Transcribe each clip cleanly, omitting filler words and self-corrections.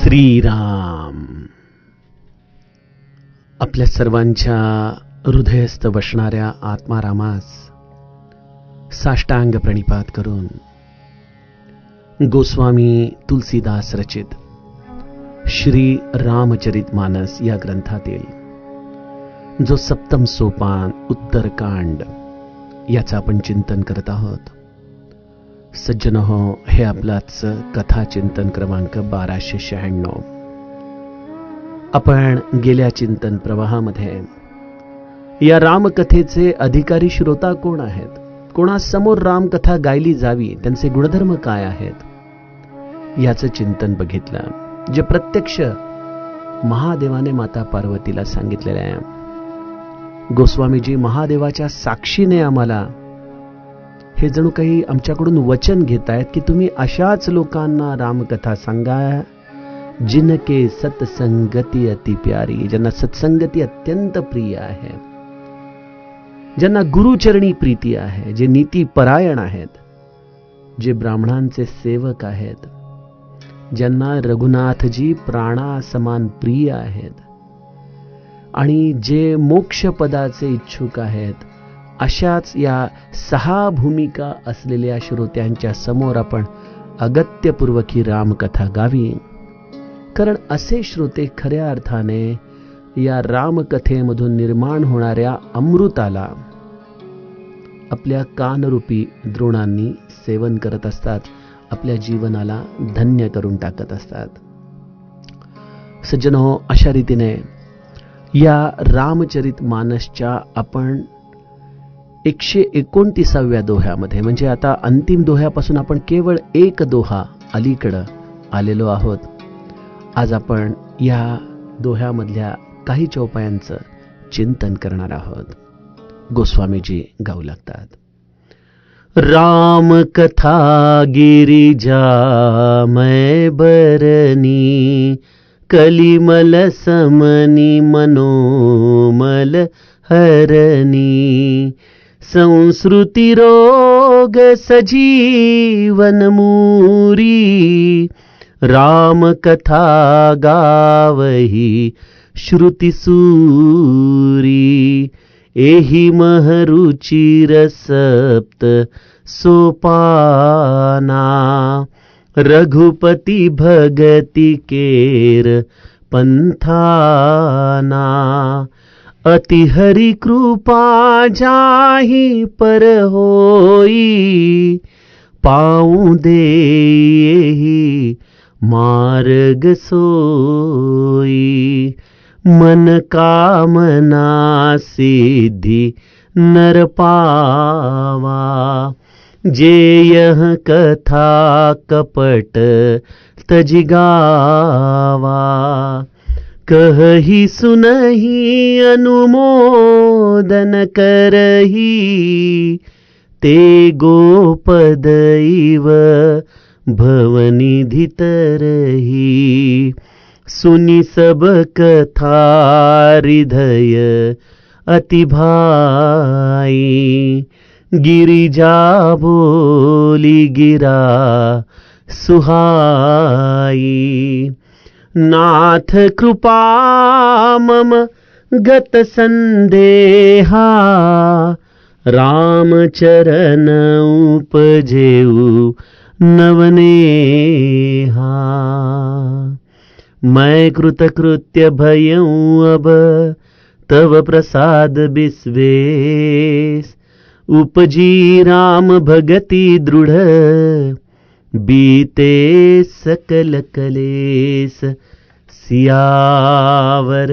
श्रीराम. आपल्या सर्वांच्या हृदयस्थ वसणाऱ्या आत्मारामास साष्टांग प्रणिपात करून गोस्वामी तुलसीदास रचित श्री रामचरित मानस या ग्रंथातील जो सप्तम सोपान उत्तरकांड याचं आपण चिंतन करत आहोत. सज्जनहो, हे आपलाच कथा चिंतन क्रमांक 1296. आपण गेल्या चिंतन प्रवाहामध्ये या रामकथेचे अधिकारी श्रोता कोण आहेत, कोणासमोर रामकथा गायली जावी, त्यांचे गुणधर्म काय आहेत याचं चिंतन बघितलं, जे प्रत्यक्ष महादेवाने माता पार्वतीला सांगितलेले आहे. गोस्वामीजी महादेवाच्या साक्षीने आम्हाला हे जणू काही आमच्याकडून वचन घेत आहेत की तुम्ही अशाच लोकांना रामकथा सांगा जिनके सत्संगती अति प्यारी, ज्यांना सत्संगती अत्यंत प्रिय आहे, ज्यांना गुरुचरणी प्रीती आहे, जे नीतीपरायण आहेत, जे ब्राह्मणांचे सेवक आहेत, ज्यांना रघुनाथजी प्राणासमान प्रिय आहेत आणि जे मोक्षपदाचे इच्छुक आहेत. अशाच या 6 भूमिका असलेल्या श्रोत्यांच्या समोर आपण अगत्यपूर्वक ही रामकथा गावी, कारण असे श्रोते खऱ्या अर्थाने या रामकथेमधून निर्माण होणाऱ्या अमृताला आपल्या कानरूपी द्रोणांनी सेवन करत असतात, आपल्या जीवनाला धन्य करून टाकत असतात. सज्जनो, अशा रीतीने या रामचरित मानसच्या आपण 129व्या दोह्यामध्ये, म्हणजे आता अंतिम दोह्यापासून आपण केवळ एक दोहा अलीकडं आलेलो आहोत. आज आपण या दोह्यामधल्या काही चौपायांचं चिंतन करणार आहोत. गोस्वामीजी गाऊ लागतात. राम कथा गिरिजा मै बरनी, कलिमल समनी मनोमल हरनी, संस्कृति रोग सजीवन मूरी, राम कथा गावही श्रुति सूरी, एहि महरुचिर सप्त सोपाना, रघुपति भगति केर पंथाना, अति हरि कृपा जाहि पर होई, पाऊं देहि मार्ग सोई, मन कामना सिद्धि नर पावा, जे यह कथा कपट तजि गावा, कहहि सुनहि अनुमोदन करही, ते गोपदैव भवनिधि तरही, सुनि सब कथा हृदय अति भाई, गिरिजा बोली गिरा सुहाई, नाथ कृपा मम गत संदेहा, राम चरण उपजेऊ नवनेहा, मैं कृतकृत्य भयऊं अब तव प्रसाद विश्वेश, उपजी राम भगति दृढ़, बीते सकल कलेस, सियावर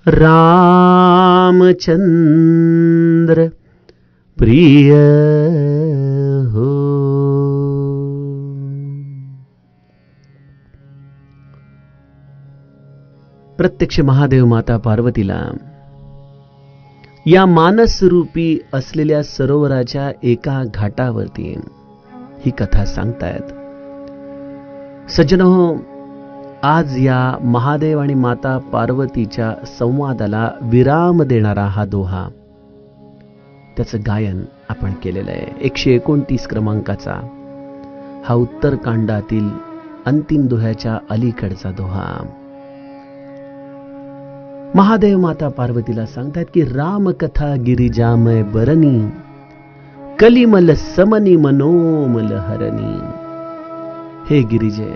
रामचंद्र प्रिय हो. प्रत्यक्ष महादेव माता पार्वतीला या मानसरूपी असलेल्या सरोवराच्या एका घाटावरती ही कथा सांगतायत. सज्जनो, आज या महादेव आणि माता पार्वतीच्या संवादाला विराम देणारा हा दोहा, त्याचं गायन आपण केलेलं आहे. 129 क्रमांकाचा हा उत्तरकांडातील अंतिम दोह्याच्या अलीकडचा दोहा. महादेव माता पार्वतीला सांगतात की रामकथा गिरिजामय बरणी, कलिमल समनी मनोमल हरणी. हे गिरिजे,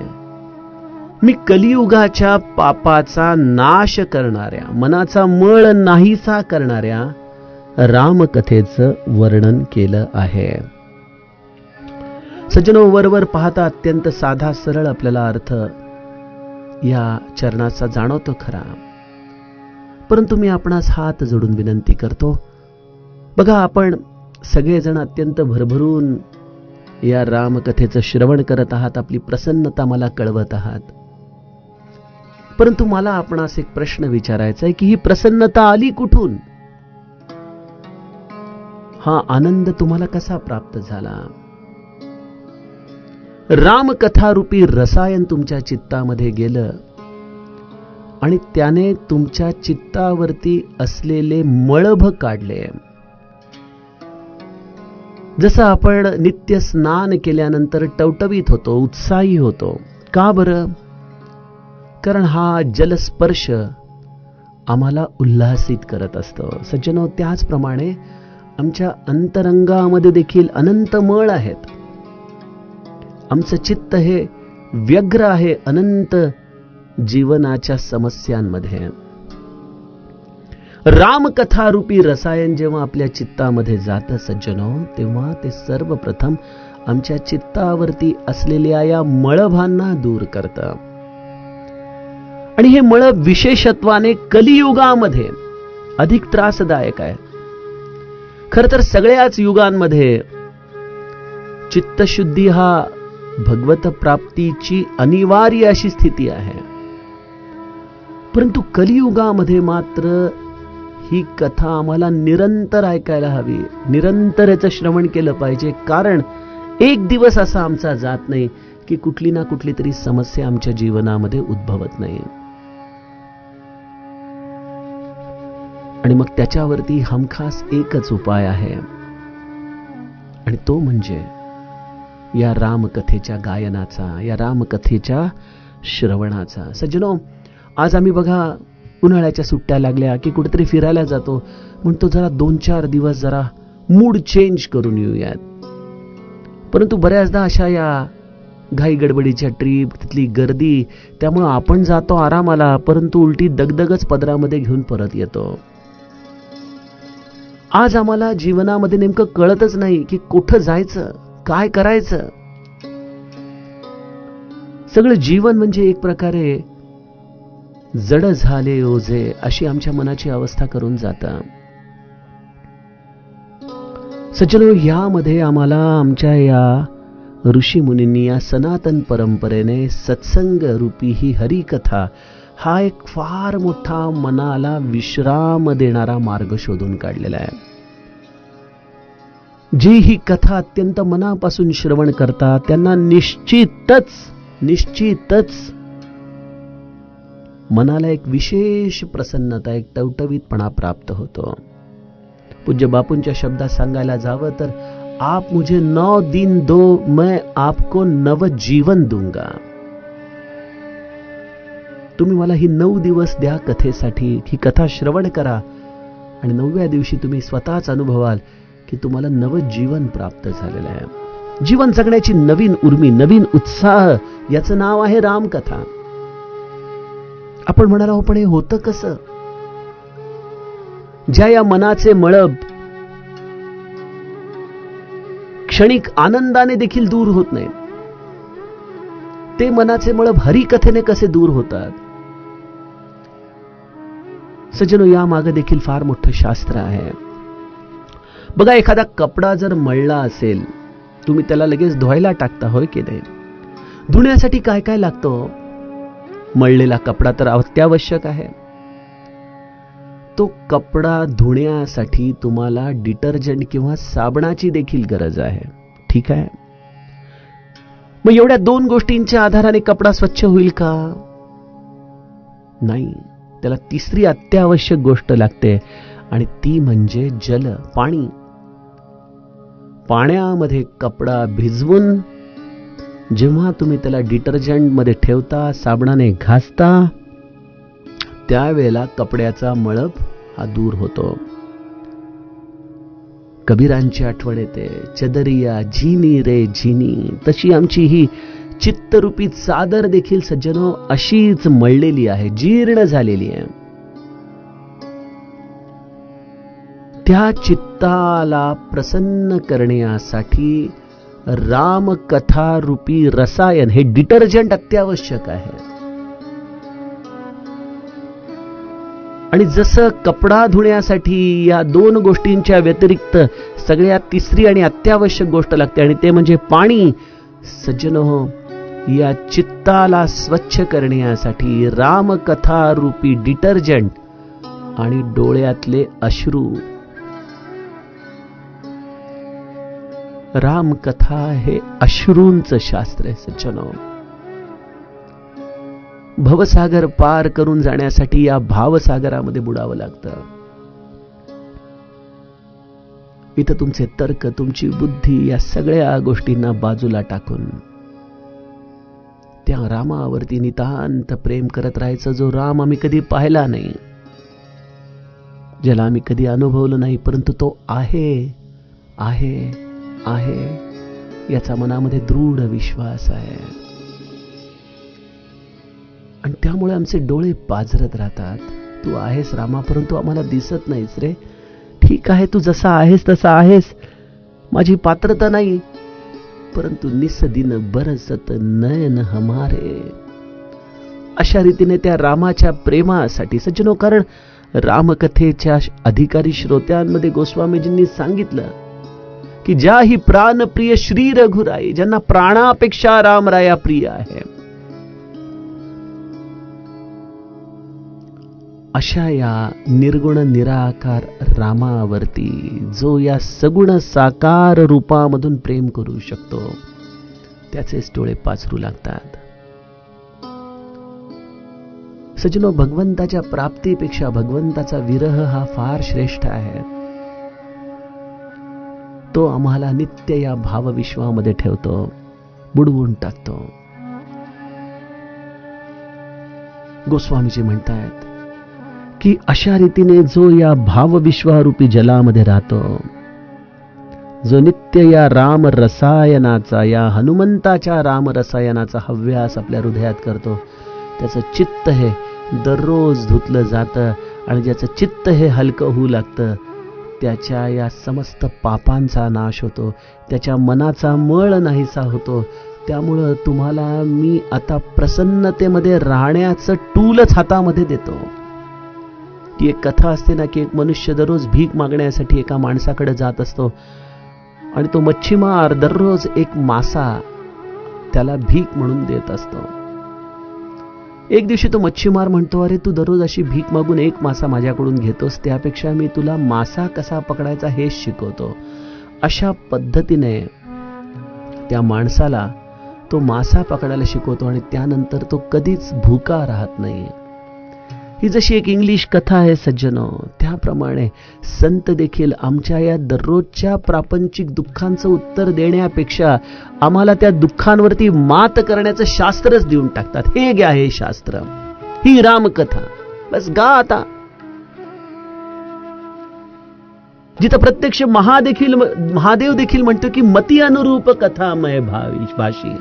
मी कलियुगाच्या पापाचा नाश करणाऱ्या, मनाचा मळ नाहीसा करणाऱ्या रामकथेचं वर्णन केलं आहे. सज्जनो, वरवर पाहता अत्यंत साधा सरळ आपल्याला अर्थ या चरणाचा जाणवतो खरा, परंतु मी आपणास हात जोडून विनंती करतो. बघा, आपण सगळेजण अत्यंत भरभरून या रामकथेचं श्रवण करत आहात, आपली प्रसन्नता मला कळवत आहात. परंतु मला आपणास एक प्रश्न विचारायचा आहे की ही प्रसन्नता आली कुठून? हा आनंद तुम्हाला कसा प्राप्त झाला? रामकथारूपी रसायन तुमच्या चित्तामध्ये गेलं आणि त्याने तुमच्या चित्तावरती असलेले मळभ काढले. जसं आपण नित्य स्नान केल्यानंतर टवटवीत होतो, उत्साही होतो. का बरं? कारण हा जलस्पर्श आम्हाला उल्हासित करत असतो. सज्जनो, त्याचप्रमाणे आमच्या अंतरंगामध्ये देखील अनंत मळ आहेत. आमचं चित्त हे व्यग्र आहे अनंत जीवनाच्या समस्यांमध्ये. रामकथारूपी रसायन जेव्हा आपल्या चित्तामध्ये जातं सज्जनो, तेव्हा ते सर्वप्रथम आमच्या चित्तावरती असलेल्या या मळभांना दूर करतं. आणि हे मळभ विशेषत्वाने कलियुगामध्ये अधिक त्रासदायक आहे. खरं तर सगळ्याच युगांमध्ये चित्तशुद्धी हा भगवत प्राप्तीची अनिवार्य अशी स्थिती आहे. परंतु कलियुगामध्ये मात्र ही कथा आम्हाला निरंतर ऐकायला हवी, निरंतर याचं श्रवण केलं पाहिजे. कारण एक दिवस असा आमचा जात नाही की कुठली ना कुठली तरी समस्या आमच्या जीवनामध्ये उद्भवत नाही. आणि मग त्याच्यावरती हमखास एकच उपाय आहे, आणि तो म्हणजे या रामकथेच्या गायनाचा, या रामकथेच्या श्रवणाचा. सज्जनो, आज आम्ही बघा उन्हाळ्याच्या सुट्ट्या लागल्या की कुठेतरी फिरायला जातो, म्हणतो जरा 2-4 दिवस जरा मूड चेंज करून येऊयात. परंतु बऱ्याचदा अशा या घाई गडबडीच्या ट्रीप, तिथली गर्दी, त्यामुळे आपण जातो आरामाला, परंतु उलटी दगदगच पदरामध्ये घेऊन परत येतो. आज आम्हाला जीवनामध्ये नेमकं कळतच नाही की कुठं जायचं, काय करायचं. सगळं जीवन म्हणजे एक प्रकारे जड झाले ओझे अशी आमच्या मनाची अवस्था करून जातं. सज्जनो, यामध्ये आम्हाला आमच्या या ऋषी मुनींनी, या सनातन परंपरेने सत्संग रूपी ही हरिकथा हा एक फार मोठा मनाला विश्राम देणारा मार्ग शोधून काढलेला आहे. जी ही कथा अत्यंत मनापासून श्रवण करतात त्यांना निश्चितच मनाला एक विशेष प्रसन्नता, एक टवटवीतपणा प्राप्त होतो. पूज्य बापूंच्या शब्दात सांगायला जावं तर, आप मुझे 9 दिन दो, मैं आपको नव जीवन दूंगा. तुम्ही मला ही 9 दिवस द्या कथेसाठी, ही कथा श्रवण करा, आणि 9व्या दिवशी तुम्ही स्वतःच अनुभवाल की तुम्हाला नव जीवन प्राप्त झालेलं आहे. जीवन जगण्याची नवीन उर्मी, नवीन उत्साह, याचं नाव आहे रामकथा. आपण म्हणाला, पण हे होतं कसं? ज्या या मनाचे मळब क्षणिक आनंदाने देखील दूर होत नाही, ते मनाचे मळब हरिकथेने कसे दूर होतात? सज्जनो, या मागे देखील फार मोठं शास्त्र आहे. बघा, एखादा कपडा जर मळला असेल, तुम्ही त्याला लगेच धुवायला टाकता, होय की नाही? धुण्यासाठी काय काय लागतं? मळलेला कपडा तर अत्यावश्यक आहे. तो कपडा धुण्यासाठी तुम्हाला डिटर्जंट किंवा साबणाची देखील गरज आहे. ठीक आहे? मग एवढ्या 2 गोष्टींच्या आधाराने कपडा स्वच्छ होईल का? नाही. त्याला तिसरी अत्यावश्यक गोष्ट लागते, आणि ती म्हणजे जल, पाणी. पाण्यामध्ये कपडा भिजवून जेव्हा तुम्ही त्याला डिटर्जंटमध्ये ठेवता, साबणाने घासता, त्यावेळेला कपड्याचा मळप हा दूर होतो. कबीरांची आठवण येते, चदरिया झिनी रे झिनी. तशी आमची ही चित्तरूपी चादर देखील सज्जनो अशीच मळलेली आहे, जीर्ण झालेली आहे. त्या चित्ताला प्रसन्न करण्यासाठी रामकथा रूपी रसायन हे डिटर्जंट अत्यावश्यक आहे. आणि जसं कपडा धुण्यासाठी या दोन गोष्टींच्या व्यतिरिक्त सगळ्यात तिसरी आणि अत्यावश्यक गोष्ट लागते, आणि ते म्हणजे पाणी. सज्जनो, या चित्ताला स्वच्छ करण्यासाठी रामकथा रूपी डिटर्जंट आणि डोळ्यातले अश्रू. रामकथा हे अश्रूंचं शास्त्र आहे सज्जनो. भवसागर पार करून जाण्यासाठी या भावसागरामध्ये बुडावं लागतं. इथं तुमचे तर्क, तुमची बुद्धी या सगळ्या गोष्टींना बाजूला टाकून त्या रामावरती नितांत प्रेम करत राहायचं, जो राम आम्ही कधी पाहिला नाही, ज्याला आम्ही कधी अनुभवलं नाही, परंतु तो आहे आहे आहे याचा मनामध्ये दृढ विश्वास आहे. आणि त्यामुळे आमचे डोळे पाजरत राहतात. तू आहेस रामा, परंतु आम्हाला दिसत नाहीस रे. ठीक आहे, तू जसा आहेस तसा आहेस, माझी पात्रता नाही, परंतु निसदिन बरसत नयन हमारे. अशा रीतीने त्या रामाच्या प्रेमासाठी सज्जनो, कारण रामकथेच्या अधिकारी श्रोत्यांमध्ये गोस्वामीजींनी सांगितलं की ज्या ही प्राणप्रिय श्री रघुराई, ज्यांना प्राणापेक्षा रामराया प्रिय आहे, अशा या निर्गुण निराकार रामावरती जो या सगुण साकार रूपामधून प्रेम करू शकतो, त्याचेच डोळे पाचरू लागतात. सज्जनो, भगवंताच्या प्राप्तीपेक्षा भगवंताचा विरह हा फार श्रेष्ठ आहे. तो आम्हाला नित्य या भावविश्वामध्ये ठेवतो, बुडवून टाकतो. गोस्वामीजी म्हणतात की अशा रीतीने जो या भावविश्वारूपी जलामध्ये राहतो, जो नित्य या राम रसायनाचा, या हनुमंताच्या राम रसायनाचा हव्यास आपल्या हृदयात करतो, त्याचं चित्त हे दररोज धुतलं जातं. आणि ज्याचं चित्त हे हलकं होऊ लागतं, त्याच्या या समस्त पापांचा नाश होतो, त्याच्या मनाचा मळ नाहीसा होतो. त्यामुळं तुम्हाला मी आता प्रसन्नतेमध्ये राहण्याचं टूलच हातामध्ये देतो. ती एक कथा असते ना, की एक मनुष्य दररोज भीक मागण्यासाठी एका माणसाकडे जात असतो, आणि तो मच्छीमार दररोज एक मासा त्याला भीक म्हणून देत असतो. एक दिवशी तो मच्छीमार म्हणतो, अरे तू दररोज अशी भीक मागून एक मासा माझ्याकडून घेतोस, त्यापेक्षा मी तुला मासा कसा पकडायचा हेच शिकवतो. अशा पद्धतीने त्या माणसाला तो मासा पकडायला शिकवतो, आणि त्यानंतर तो कधीच भुका राहत नाही. ही जशी एक इंग्लिश कथा आहे सज्जनो, त्याप्रमाणे संत देखील आमच्या या दररोजच्या प्रापंचिक दुःखांचं उत्तर देण्यापेक्षा आम्हाला त्या दुःखांवरती मात करण्याचं शास्त्रच देऊन टाकतात. हे घ्या, हे शास्त्र, ही रामकथा, बस गा आता. जिथं प्रत्यक्ष महादेव देखील म्हणतो की मती अनुरूप कथामय भाषी.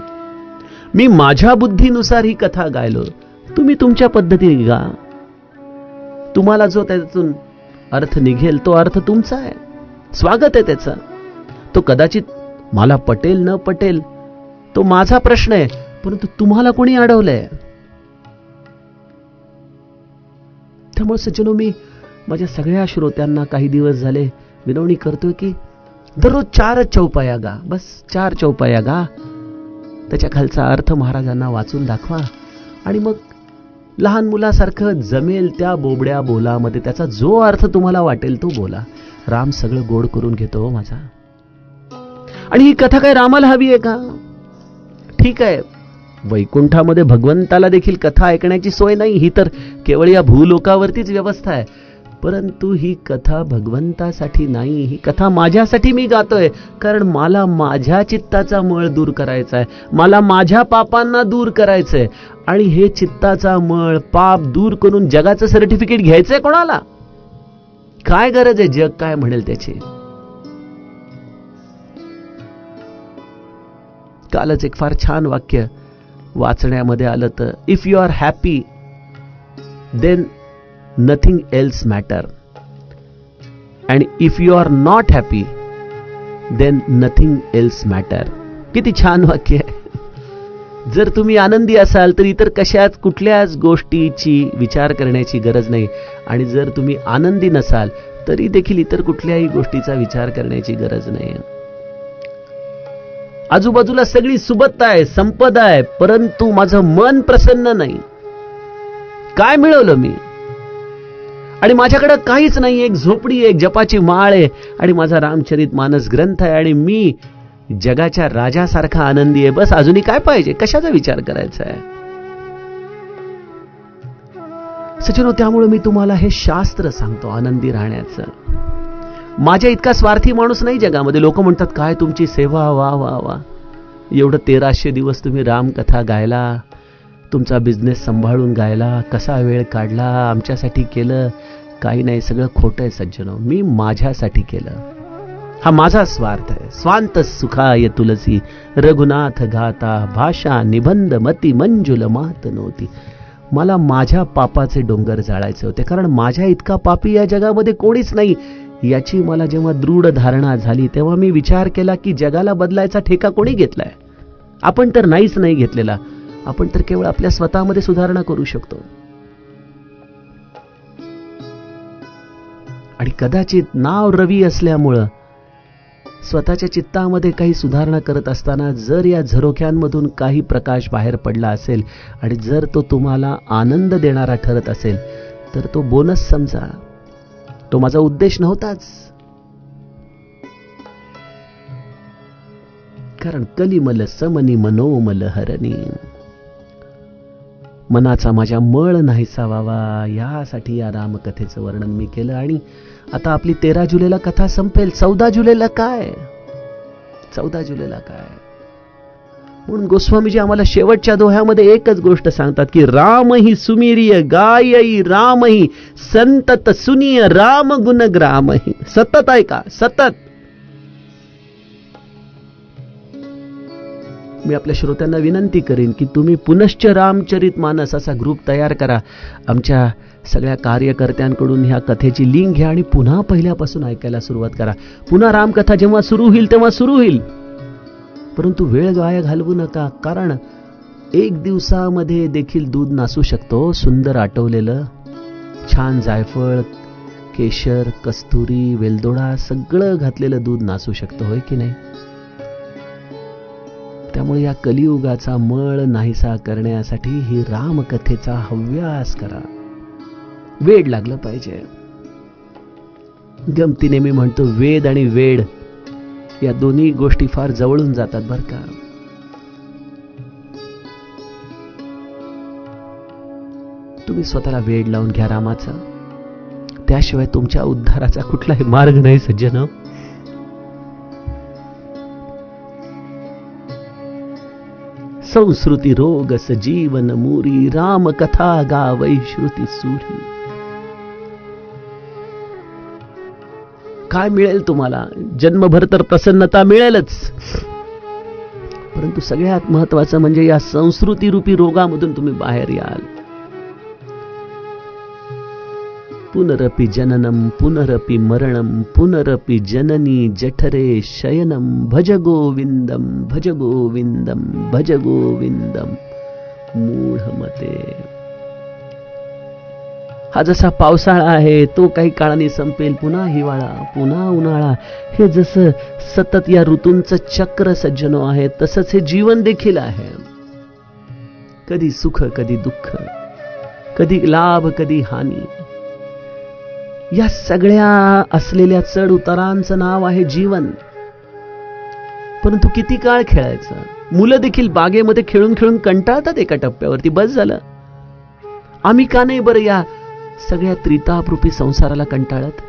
मी माझ्या बुद्धीनुसार ही कथा गायलो, तुम्ही तुमच्या पद्धतीने गा. तुम्हाला जो त्यातून अर्थ निघेल तो अर्थ तुमचा आहे, स्वागत आहे त्याचं. तो कदाचित मला पटेल न पटेल तो माझा प्रश्न आहे, परंतु तुम्हाला कोणी अडवलंय? त्यामुळे सज्जनो, मी माझ्या सगळ्या श्रोत्यांना काही दिवस झाले विनवणी करतोय की दररोज 4 चौपाया गा, बस 4 चौपाया गा. त्याच्या खालचा अर्थ महाराजांना वाचून दाखवा, आणि मग लहान मुलासारखं जमेल त्या बोबड्या बोलामध्ये त्याचा जो अर्थ तुम्हाला वाटेल तो बोला. राम सगळं गोड करून घेतो माझा. आणि ही कथा काय रामाला हवी आहे का? ठीक आहे, वैकुंठामध्ये भगवंताला देखील कथा ऐकण्याची सोय नाही, ही तर केवळ या भूलोकावरतीच व्यवस्था आहे. परंतु ही कथा भगवंतासाठी नाही, ही कथा माझ्यासाठी मी गातोय. कारण मला माझ्या चित्ताचा मळ दूर करायचा आहे, मला माझ्या पापांना दूर करायचंय. आणि हे चित्ताचा मळ पाप दूर करून जगाचं सर्टिफिकेट घ्यायचंय कोणाला? काय गरज आहे जग काय म्हणेल त्याची? कालच एक फार छान वाक्य वाचण्यामध्ये आलं तर, if you are happy then nothing else matter, and if you are not happy then nothing else matter. किती छान वाक्य आहे. जर तुम्ही आनंदी असाल तर इतर कशाच कुठल्याच गोष्टीची विचार करण्याची गरज नाही, आणि जर तुम्ही आनंदी नसाल तरी देखील इतर कुठल्याही गोष्टीचा विचार करण्याची गरज नाही. आजूबाजूला सगळी सुबत्ता आहे, संपदा आहे, परंतु माझं मन प्रसन्न नाही. काय मिळवलं मी? आणि माझ्याकडे काहीच नाही. एक झोपडी, एक जपाची माळ आहे, आणि माझा रामचरित मानस ग्रंथ आहे, आणि मी जगाच्या राजासारखा आनंदी आहे. बस अजूनही काय पाहिजे? कशाचा विचार करायचा आहे? सचिनो, त्यामुळे मी तुम्हाला हे शास्त्र सांगतो आनंदी राहण्याचं. माझ्या इतका स्वार्थी माणूस नाही जगामध्ये. लोक म्हणतात काय तुमची सेवा, वा वा वा, एवढं 1300 दिवस तुम्ही रामकथा गायला, तुमचा बिझनेस सांभाळून गायला, कसा वेळ काढला, आमच्यासाठी केलं. काही नाही, सगळं खोटं आहे सज्जनो. मी माझ्यासाठी केलं. हा माझा स्वार्थ आहे. स्वांत सुखाय तुलसी रघुनाथ गाता, भाषा निबंध मती मंजुल मात नव्हती. मला माझ्या पापाचे डोंगर जाळायचे होते, कारण माझ्या इतका पापी या जगामध्ये कोणीच नाही. याची मला जेव्हा दृढ धारणा झाली तेव्हा मी विचार केला की जगाला बदलायचा ठेका कोणी घेतलाय? आपण तर नाहीच नाही घेतलेला. आपण तर केवळ आपल्या स्वतःमध्ये सुधारणा करू शकतो. आणि कदाचित नाव रवी असल्यामुळं स्वतःच्या चित्तामध्ये काही सुधारणा करत असताना जर या झरोख्यांमधून काही प्रकाश बाहेर पडला असेल आणि जर तो तुम्हाला आनंद देणारा ठरत असेल तर तो बोनस समजा. तो माझा उद्देश नव्हताच. कारण कलिमल समनी मनोमल हरणी, मनाचा माझ्या मळ नाहीसा व्हावा, यासाठी या रामकथेचं वर्णन मी केलं. आणि आता आपली 13 जुलैला कथा संपेल. 14 जुलैला काय? 14 जुलैला काय? म्हणून गोस्वामीजी आम्हाला शेवटच्या दोह्यामध्ये एकच गोष्ट सांगतात की रामही सुमिरिय गायई, रामही संतत सुनिय, राम गुण ग्रामही. सतत ऐका, सतत. मी आपल्या श्रोत्यांना विनंती करीन की तुम्ही पुनश्च रामचरित मानस असा ग्रुप तयार करा. आमच्या सगळ्या कार्यकर्त्यांकडून ह्या कथेची लिंक घ्या आणि पुन्हा पहिल्यापासून ऐकायला सुरुवात करा. पुन्हा रामकथा जेव्हा सुरू होईल तेव्हा सुरू होईल. परंतु वेळ वाया घालवू नका, कारण 1 दिवसामध्ये देखील दूध नासू शकतो. सुंदर आटवलेलं, छान जायफळ, केशर, कस्तुरी, वेलदोडा सगळं घातलेलं दूध नासू शकतं, होय की नाही? त्यामुळे या कलियुगाचा मळ नाहीसा करण्यासाठी ही रामकथेचा हव्यास करा. वेड लागलं पाहिजे. गमतीने मी म्हणतो वेद आणि वेड या दोन्ही गोष्टी फार जवळून जातात बरं का. तुम्ही स्वतःला वेड लावून घ्या रामाचा, त्याशिवाय तुमच्या उद्धाराचा कुठलाही मार्ग नाही सज्जन. संस्कृती रोग सजीवन मुरी, राम कथा गावै श्रुती सुरी. काय मिळेल तुम्हाला? जन्मभर तर प्रसन्नता मिळेलच, परंतु सगळ्यात महत्वाचं म्हणजे या संस्कृती रूपी रोगामधून तुम्ही बाहेर याल. पुनरपि जननम पुनरपि मरणम पुनरपि जननी जठरे शयनम, भज गोविंदम भज गोविंदम भज गोविंदम मूढमते. हा जसा पावसाळा आहे तो काही काळाने संपेल, पुन्हा हिवाळा, पुन्हा उन्हाळा. हे जसं सतत या ऋतूंचं चक्र सज्जनो आहे, तसंच हे जीवन देखील आहे. कधी सुख कधी दुःख, कधी लाभ कधी हानी. या सगळ्या असलेल्या चढ उतारांचं नाव आहे जीवन. परंतु किती काळ खेळायचं? मुलं देखील बागेमध्ये खेळून खेळून कंटाळतात एका टप्प्यावरती. बस झालं. आम्ही का नाही बरं या सगळ्या त्रितापरूपी संसाराला कंटाळत?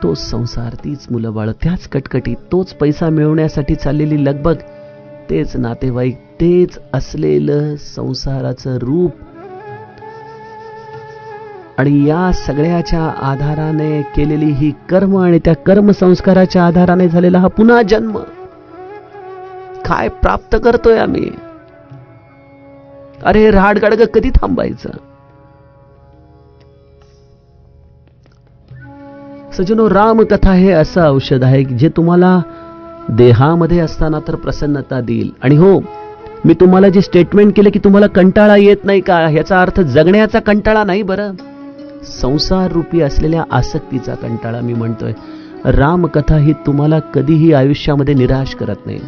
तोच संसार, तीच मुलं बाळ, त्याच कटकटी, तोच पैसा मिळवण्यासाठी चाललेली लगबग, तेच नातेवाईक, तेच असलेलं संसाराचं रूप. आणि या सगळ्याच्या आधाराने केलेली ही कर्म आणि त्या कर्मसंस्काराच्या आधाराने झालेला हा पुन्हा जन्म, काय प्राप्त करतोय आम्ही? अरे राडगाडग कधी थांबायचं? सज्जनो, रामकथा हे असं औषध आहे जे तुम्हाला देहामध्ये असताना तर प्रसन्नता देईल. आणि हो, मी तुम्हाला जे स्टेटमेंट केले की तुम्हाला कंटाळा येत नाही का, याचा अर्थ जगण्याचा कंटाळा नाही बरं, संसार रूपी असलेल्या आसक्तीचा कंटाळा मी म्हणतोय. रामकथा ही तुम्हाला कधीही आयुष्यामध्ये निराश करत नाही.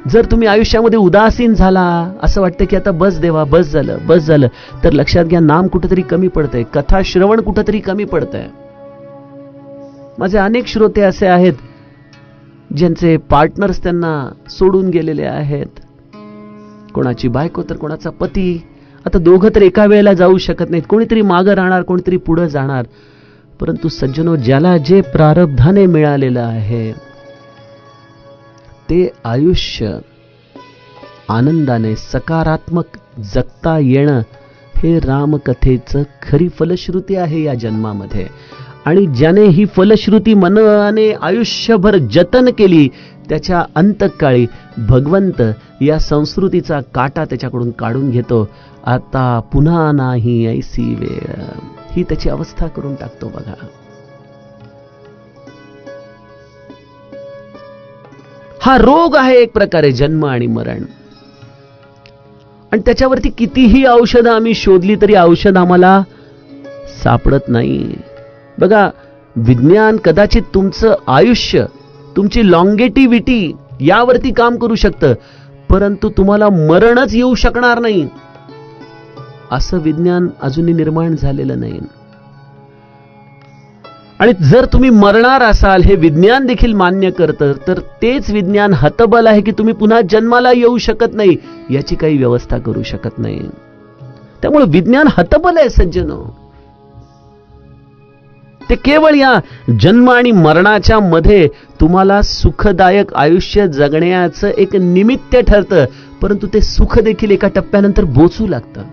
जर तुम्ही आयुष्यामध्ये उदासीन झाला, असं वाटतं की आता बस देवा, बस झालं, तर लक्षात घ्या, नाम कुठेतरी कमी पडतंय, कथा श्रवण कुठेतरी कमी पडतंय. माझे अनेक श्रोते असे आहेत ज्यांचे पार्टनर्स त्यांना सोडून गेलेले आहेत, कोणाची बायको तर कोणाचा पती. आता दोघं तर एका वेळेला जाऊ शकत नाहीत, कोणीतरी मागं राहणार, कोणीतरी पुढे जाणार. परंतु सज्जनो, ज्याला जे प्रारब्धाने मिळालेलं आहे ते आयुष्य आनंदाने सकारात्मक जगता येणं हे रामकथेचं खरी फलश्रुती आहे या जन्मामध्ये. आणि ज्याने ही फलश्रुती मनाने आयुष्यभर जतन केली, त्याच्या अंतकाळी भगवंत या संस्कृतीचा काटा त्याच्याकडून काढून घेतो. आता पुन्हा नाही ऐसी वेळ, ही त्याची अवस्था करून टाकतो बघा. हा रोग आहे एक प्रकारे, जन्म आणि मरण. आणि त्याच्यावरती कितीही औषधं आम्ही शोधली तरी औषध आम्हाला सापडत नाही. बघा, विज्ञान कदाचित तुमचं आयुष्य, तुमची लॉंगेटिव्हिटी यावरती काम करू शकतं, परंतु तुम्हाला मरणच येऊ शकणार नाही असं विज्ञान अजूनही निर्माण झालेलं नाही. आणि जर तुम्ही मरणार असाल हे विज्ञान देखील मान्य करतं, तर तेच विज्ञान हतबल आहे की तुम्ही पुन्हा जन्माला येऊ शकत नाही, याची काही व्यवस्था करू शकत नाही. त्यामुळे विज्ञान हतबल आहे सज्जनो. ते केवळ या जन्म आणि मरणाच्या मध्ये तुम्हाला सुखदायक आयुष्य जगण्याचं एक निमित्त ठरतं, परंतु ते सुख देखील एका टप्प्यानंतर बोचू लागतं.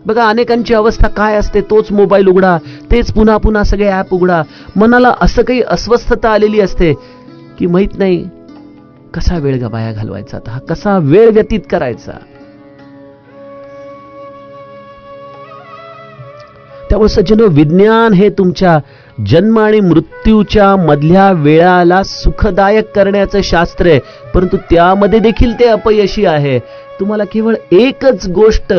बघा, अनेकांची अवस्था काय असते, तोच मोबाईल उघडा, तेच पुन्हा पुन्हा सगळे ऍप उघडा. मनाला असं काही अस्वस्थता आलेली असते की माहित नाही कसा वेळ वाया घालवायचा, हा कसा वेळ व्यतीत करायचा. त्यामुळे सज्जनो, विज्ञान हे तुमच्या जन्म आणि मृत्यूच्या मधल्या वेळाला सुखदायक करण्याचं शास्त्र आहे, परंतु त्यामध्ये देखील ते अपयशी आहे. तुम्हाला केवळ एकच गोष्ट,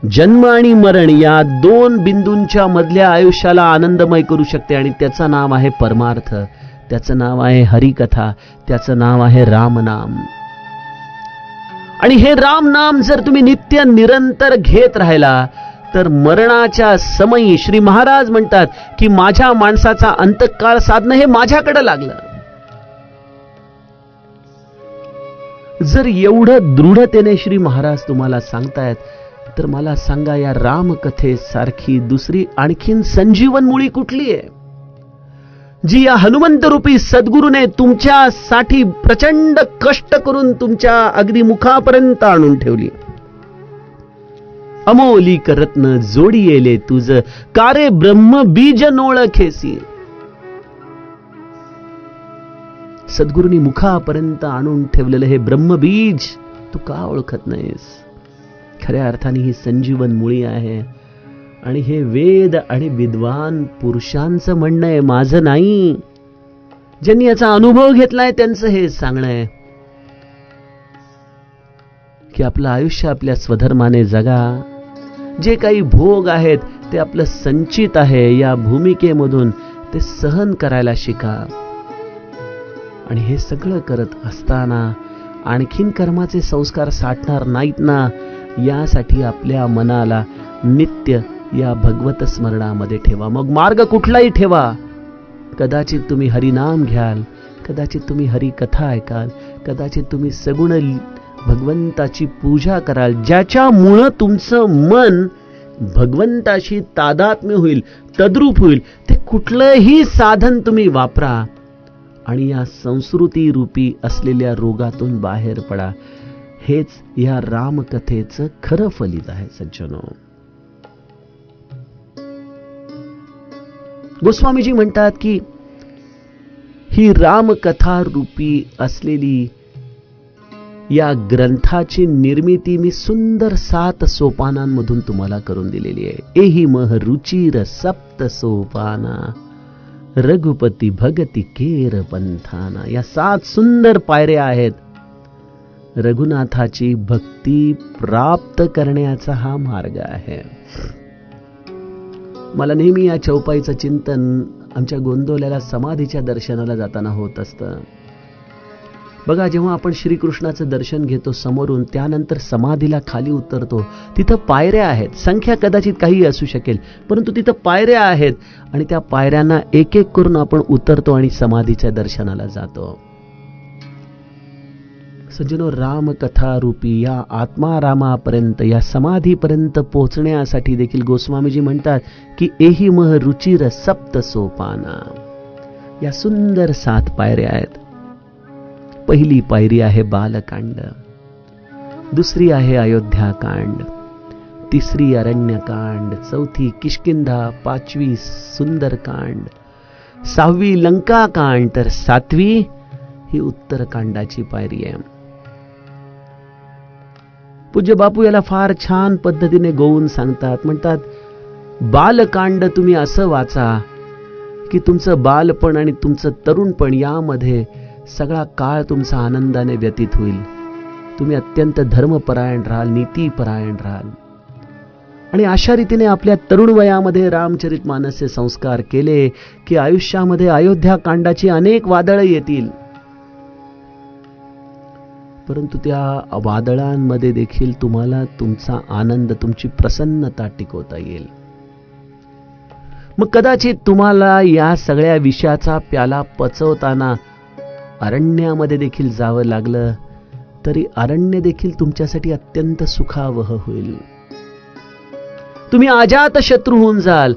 जन्म आणि मरण या दोन बिंदूंच्या मधल्या आयुष्याला आनंदमय करू शकते, आणि त्याचं नाव आहे परमार्थ, त्याचं नाव आहे हरिकथा, त्याचं नाव आहे रामनाम. आणि हे रामनाम जर तुम्ही नित्य निरंतर घेत राहिला तर मरणाच्या समयी श्री महाराज म्हणतात की माझ्या माणसाचा अंतकाळ साधणं हे माझ्याकडे लागलं. जर एवढं दृढतेने श्री महाराज तुम्हाला सांगतायत, तर मला सांगा, या रामकथेसारखी दुसरी आणखीन संजीवन मुळी कुठली आहे, जी या हनुमंत रूपी सद्गुरूने तुमच्यासाठी प्रचंड कष्ट करून तुमच्या अगदी मुखापर्यंत आणून ठेवली. अमोली करत्न जोडी येले तुझ, कारे ब्रह्म बीज नोळखेसी. सद्गुरूंनी मुखापर्यंत आणून ठेवलेलं हे ब्रह्मबीज तू का ओळखत नाहीस? खऱ्या अर्थाने ही संजीवन मुळी आहे, आणि हे वेद आणि विद्वान पुरुषांचं म्हणणं आहे, माझं नाही. ज्यांनी याचा अनुभव घेतलाय त्यांचं हे सांगणं आहे की आपलं आयुष्य आपल्या स्वधर्माने जगा. जे काही भोग आहेत ते आपलं संचित आहे, या भूमिकेमधून ते सहन करायला शिका. आणि हे सगळं करत असताना आणखीन कर्माचे संस्कार साठणार नाहीत ना, यासाठी आपल्या मनाला नित्य या भगवत स्मरणामध्ये ठेवा. मग मार्ग कुठलाही ठेवा, कदाचित तुम्ही हरिनाम घ्याल, कदाचित तुम्ही हरिकथा ऐकाल, कदाचित तुम्ही सगुण भगवंताची पूजा कराल, ज्याच्यामुळं तुमचं मन भगवंताशी तादात्म्य होईल, तद्रूप होईल, ते कुठलंही साधन तुम्ही वापरा आणि या संस्कृती रूपी असलेल्या रोगातून बाहेर पडा. हेच या रामकथेचं खरं फलित आहे सज्जनो. गोस्वामीजी म्हणतात की ही रामकथा रूपी असलेली या ग्रंथाची निर्मिती मी सुंदर 7 सोपानांमधून तुम्हाला करून दिलेली आहे. एही मह रुचिर सप्त सोपाना, रघुपती भगती केर पंथाना. या 7 सुंदर पायऱ्या आहेत. रघुनाथाची भक्ती प्राप्त करण्याचा हा मार्ग आहे. मला नेहमी या चौपाईचं चिंतन आमच्या गोंदवल्याला समाधीच्या दर्शनाला जाताना होत असतं. बघा, जेव्हा आपण श्रीकृष्णाचं दर्शन घेतो समोरून, त्यानंतर समाधीला खाली उतरतो, तिथं पायऱ्या आहेत. संख्या कदाचित काही असू शकेल, परंतु तिथं पायऱ्या आहेत आणि त्या पायऱ्यांना एक एक करून आपण उतरतो आणि समाधीच्या दर्शनाला जातो. सज्जनो, रामकथा रूपी या आत्मारामापर्यंत, या समाधीपर्यंत पोहोचण्यासाठी देखील गोस्वामीजी म्हणतात की एही मह रुचिर सप्त सोपाना. या सुंदर 7 पायऱ्या आहेत. पहिली पायरी आहे बालकांड, दुसरी आहे अयोध्याकांड, तिसरी अरण्यकांड, चौथी किष्किंधा, 5वी सुंदरकांड, 6वी लंकाकांड, तर 7वी ही उत्तरकांडाची पायरी आहे. पूज्य बापू याला फार छान पद्धतीने गोवून सांगतात. म्हणतात, बालकांड तुम्ही असं वाचा की तुमचं बालपण आणि तुमचं तरुणपण यामध्ये सगळा काळ तुमचा आनंदाने व्यतीत होईल. तुम्ही अत्यंत धर्मपरायण राहाल, नीतीपरायण राहाल आणि अशा रीतीने आपल्या तरुण वयामध्ये रामचरितमानसचे संस्कार केले की आयुष्यामध्ये अयोध्याकांडाची अनेक वादळं येतील, परंतु त्या वादळांमध्ये देखील तुम्हाला तुमचा आनंद, तुमची प्रसन्नता टिकवता येईल. मग कदाचित तुम्हाला या सगळ्या विषयाचा प्याला पचवताना अरण्यामध्ये देखील जावं लागलं तरी अरण्य देखील तुमच्यासाठी अत्यंत सुखावह होईल. तुम्ही अजात शत्रू होऊन जाल,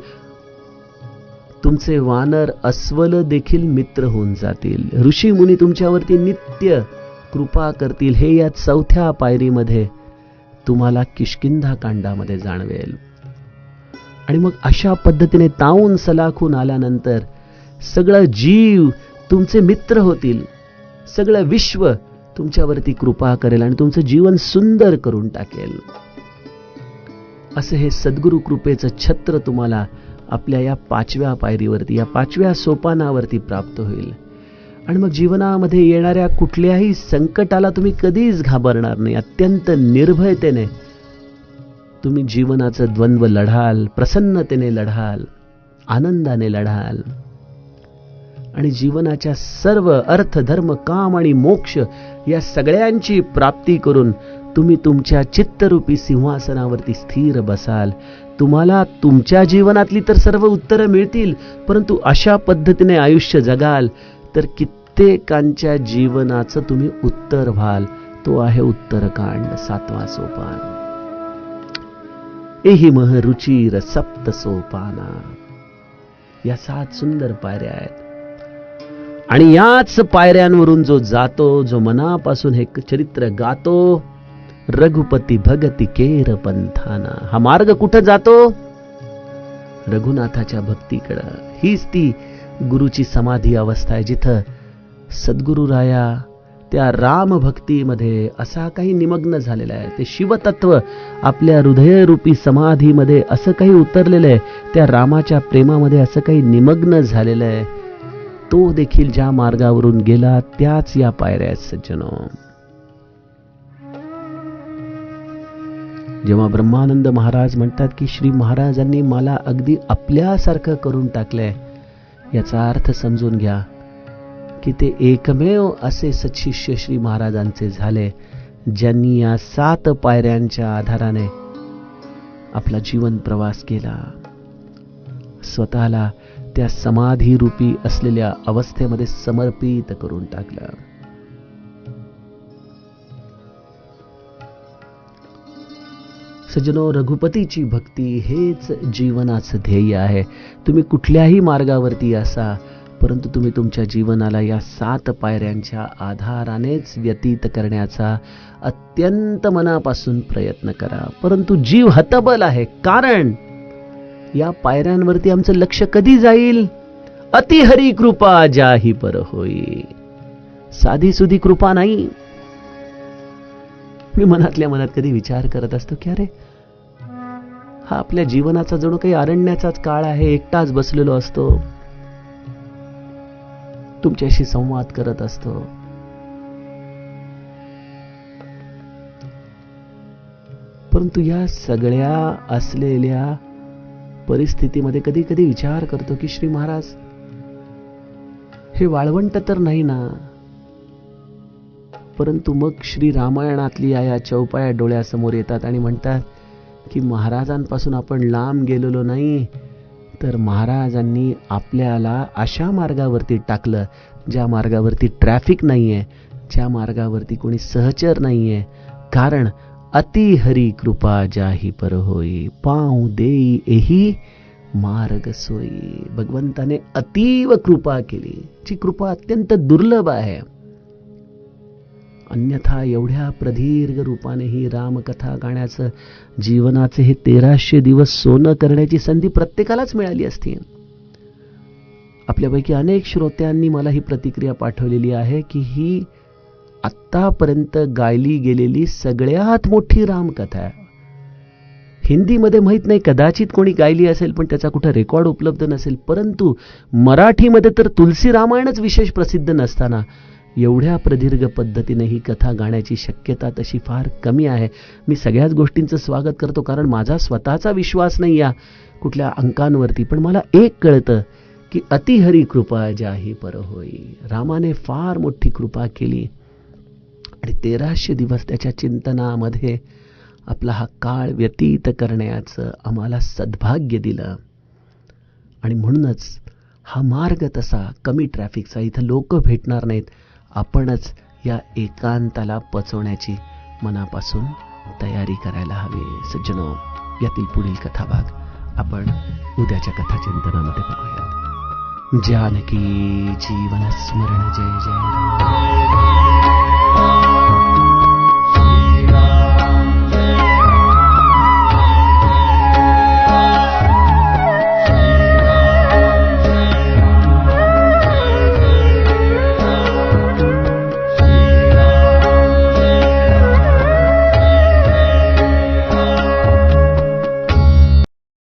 तुमचे वानर अस्वल देखील मित्र होऊन जातील, ऋषी मुनी तुमच्यावरती नित्य कृपा करतील. हे या 4थ्या पायरीमध्ये तुम्हाला किष्किंधा कांडामध्ये जाणवेल. आणि मग अशा पद्धतीने तावून सलाखून आल्यानंतर सगळं जीव तुमचे मित्र होतील, सगळं विश्व तुमच्यावरती कृपा करेल आणि तुमचं जीवन सुंदर करून टाकेल. असं हे सद्गुरु कृपेचं छत्र तुम्हाला आपल्या या 5व्या पायरीवरती, या 5व्या सोपानावरती प्राप्त होईल. आणि मग जीवनामध्ये येणाऱ्या कुठल्याही संकटाला तुम्ही कधीच घाबरणार नाही. अत्यंत निर्भयतेने तुम्ही जीवनाचं द्वंद्व लढाल, प्रसन्नतेने लढाल, आनंदाने लढाल आणि जीवनाच्या सर्व अर्थ, धर्म, काम आणि मोक्ष या सगळ्यांची प्राप्ती करून तुम्ही तुमच्या चित्तरूपी सिंहासनावरती स्थिर बसाल. तुम्हाला तुमच्या जीवनातली तर सर्व उत्तरं मिळतील, परंतु अशा पद्धतीने आयुष्य जगाल तर कित्येकांच्या जीवनाचं तुम्ही उत्तर व्हाल. तो आहे उत्तरकांड, 7वा सोपान. एही मह रुचिर सप्त सोपाना. या 7 सुंदर पायऱ्या आहेत आणि याच पायऱ्यांवरून जो जातो, जो मनापासून हे चरित्र गातो, रघुपती भगती केर पंथाना. हा मार्ग कुठं जातो? रघुनाथाच्या भक्तीकडं. हीच ती गुरुची समाधी अवस्था आहे, जिथं सद्गुरुराया त्या राम भक्तीमध्ये असा काही निमग्न झालेला आहे. ते शिवतत्व आपल्या हृदयरूपी समाधीमध्ये असं काही उतरलेलं आहे, त्या रामाच्या प्रेमामध्ये असं काही निमग्न झालेलं आहे. तो देखील ज्या मार्गावरून गेला त्याच या पायऱ्या आहेत सज्जनो. जेव्हा ब्रह्मानंद महाराज म्हणतात की श्री महाराजांनी मला अगदी आपल्यासारखं करून टाकलंय, याचा अर्थ समजून घ्या की ते एकमेव असे सत्शिष्य श्री महाराजांचे झाले ज्यांनी या 7 पायऱ्यांच्या आधाराने आपला जीवन प्रवास केला, स्वतःला त्या समाधी रूपी असलेल्या अवस्थेमध्ये समर्पित करून टाकलं. सज्जनो, रघुपतीची भक्ती हेच जीवनाचं ध्येय आहे. तुम्ही कुठल्याही मार्गावरती असा, परंतु तुम्ही तुमच्या जीवनाला या 7 पायऱ्यांच्या आधारानेच व्यतीत करण्याचा अत्यंत मनापासून प्रयत्न करा. परंतु जीव हतबल आहे, कारण या पायऱ्यांवरती आमचं लक्ष कधी जाईल? अतिहरी कृपा जाही पर होई. साधी सुधी कृपा नाही. मी मनातल्या मनात कधी विचार करत असतो की अरे, हा आपल्या जीवनाचा जणू काही अरण्याचाच काळ आहे. एकटाच बसलेलो असतो, तुमच्याशी संवाद करत असतो. परंतु या सगळ्या असलेल्या परिस्थितीमध्ये कधी कधी विचार करतो की श्री महाराज, हे वाळवंट तर नाही ना? परंतु मग श्री रामायणातली या चौपाया डोळ्यासमोर येतात आणि म्हणतात की महाराजांपासून आपण लांब गेलेलो नाही, तर महाराजांनी आपल्याला अशा मार्गावरती टाकलं ज्या मार्गावरती ट्रॅफिक नाहीये, ज्या मार्गावरती कोणी सहचर नाहीये. कारण अति हरी कृपा जाही पर होई, पाऊ देई एही मार्ग सोयी. भगवंताने अतीव कृपा केली, जी कृपा अत्यंत दुर्लभ आहे. अन्यथा एवढ्या प्रदीर्घ रूपाने ही रामकथा गाण्याचं जीवनाचे हे 1300 दिवस सोनं करण्याची संधी प्रत्येकालाच मिळाली असती. आपल्यापैकी अनेक श्रोत्यांनी मला ही प्रतिक्रिया पाठवलेली आहे की ही आत्तापर्यंत गायली गेलेली सगळ्यात मोठी रामकथा आहे. हिंदीमध्ये माहीत नाही, कदाचित कोणी गायली असेल, पण त्याचा कुठं रेकॉर्ड उपलब्ध नसेल. परंतु मराठीमध्ये तर तुलसी रामायणच विशेष प्रसिद्ध नसताना एवढ्या प्रदीर्घ पद्धतीने ही कथा गाण्याची शक्यता तशी फार कमी आहे. मी सगळ्याच गोष्टींचं स्वागत करतो, कारण माझा स्वतःचा विश्वास नाही या कुठल्या अंकांवरती. पण मला एक कळतं की अतिहरी कृपा जाही पर होई. रामाने फार मोठी कृपा केली आणि 1300 दिवस त्याच्या चिंतनामध्ये आपला हा काळ व्यतीत करण्याचं आम्हाला सद्भाग्य दिलं. आणि म्हणूनच हा मार्ग तसा कमी ट्रॅफिकचा, इथं लोक भेटणार नाहीत, आपणच या एकांताला पचवण्याची मनापासून तयारी करायला हवी. सज्जनो, यातील पुढील कथाभाग आपण उद्याच्या कथा चिंतनामध्ये बघूया. जानकी जीवन स्मरण जय जय राम.